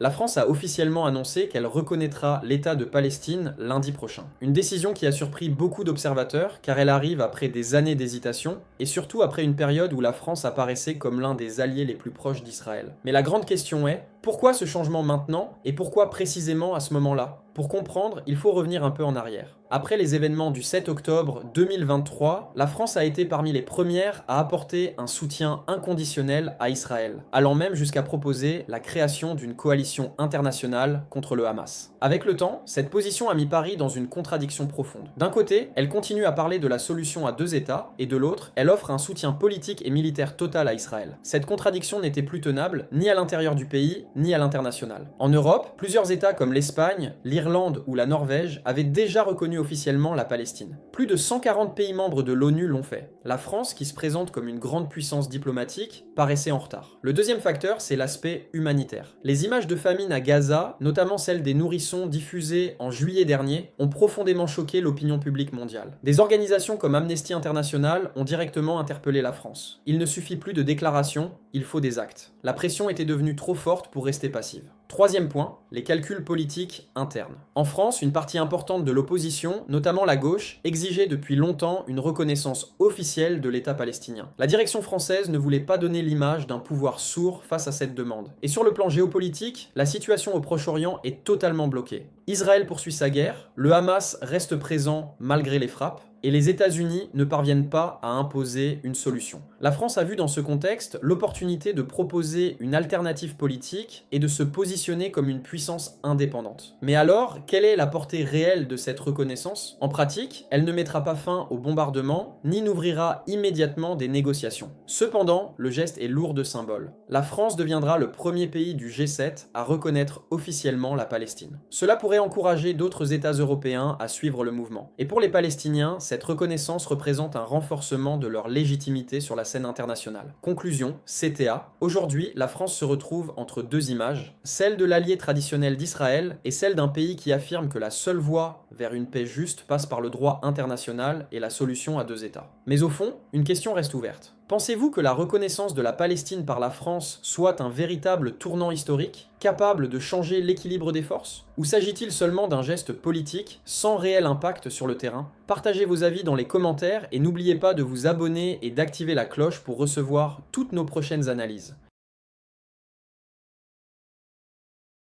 La France a officiellement annoncé qu'elle reconnaîtra l'État de Palestine lundi prochain. Une décision qui a surpris beaucoup d'observateurs, car elle arrive après des années d'hésitation, et surtout après une période où la France apparaissait comme l'un des alliés les plus proches d'Israël. Mais la grande question est, pourquoi ce changement maintenant, et pourquoi précisément à ce moment-là? Pour comprendre, il faut revenir un peu en arrière. Après les événements du 7 octobre 2023, la France a été parmi les premières à apporter un soutien inconditionnel à Israël, allant même jusqu'à proposer la création d'une coalition internationale contre le Hamas. Avec le temps, cette position a mis Paris dans une contradiction profonde. D'un côté, elle continue à parler de la solution à deux États, et de l'autre, elle offre un soutien politique et militaire total à Israël. Cette contradiction n'était plus tenable, ni à l'intérieur du pays, ni à l'international. En Europe, plusieurs États comme l'Espagne, l'Irlande ou la Norvège avaient déjà reconnu officiellement la Palestine. Plus de 140 pays membres de l'ONU l'ont fait. La France, qui se présente comme une grande puissance diplomatique, paraissait en retard. Le deuxième facteur, c'est l'aspect humanitaire. Les images de famine à Gaza, notamment celles des nourrissons diffusées en juillet dernier, ont profondément choqué l'opinion publique mondiale. Des organisations comme Amnesty International ont directement interpellé la France. Il ne suffit plus de déclarations, il faut des actes. La pression était devenue trop forte pour rester passive. Troisième point, les calculs politiques internes. En France, une partie importante de l'opposition, notamment la gauche, exigeait depuis longtemps une reconnaissance officielle de l'État palestinien. La direction française ne voulait pas donner l'image d'un pouvoir sourd face à cette demande. Et sur le plan géopolitique, la situation au Proche-Orient est totalement bloquée. Israël poursuit sa guerre, le Hamas reste présent malgré les frappes, et les États-Unis ne parviennent pas à imposer une solution. La France a vu dans ce contexte l'opportunité de proposer une alternative politique et de se positionner comme une puissance indépendante. Mais alors, quelle est la portée réelle de cette reconnaissance? En pratique, elle ne mettra pas fin au bombardement, ni n'ouvrira immédiatement des négociations. Cependant, le geste est lourd de symboles. La France deviendra le premier pays du G7 à reconnaître officiellement la Palestine. Cela pourrait encourager d'autres États européens à suivre le mouvement. Et pour les Palestiniens, cette reconnaissance représente un renforcement de leur légitimité sur la scène internationale. Conclusion, CTA. Aujourd'hui, la France se retrouve entre deux images, celle de l'allié traditionnel d'Israël et celle d'un pays qui affirme que la seule voie vers une paix juste passe par le droit international et la solution à deux États. Mais au fond, une question reste ouverte. Pensez-vous que la reconnaissance de la Palestine par la France soit un véritable tournant historique, capable de changer l'équilibre des forces? Ou s'agit-il seulement d'un geste politique, sans réel impact sur le terrain? Partagez vos avis dans les commentaires et n'oubliez pas de vous abonner et d'activer la cloche pour recevoir toutes nos prochaines analyses.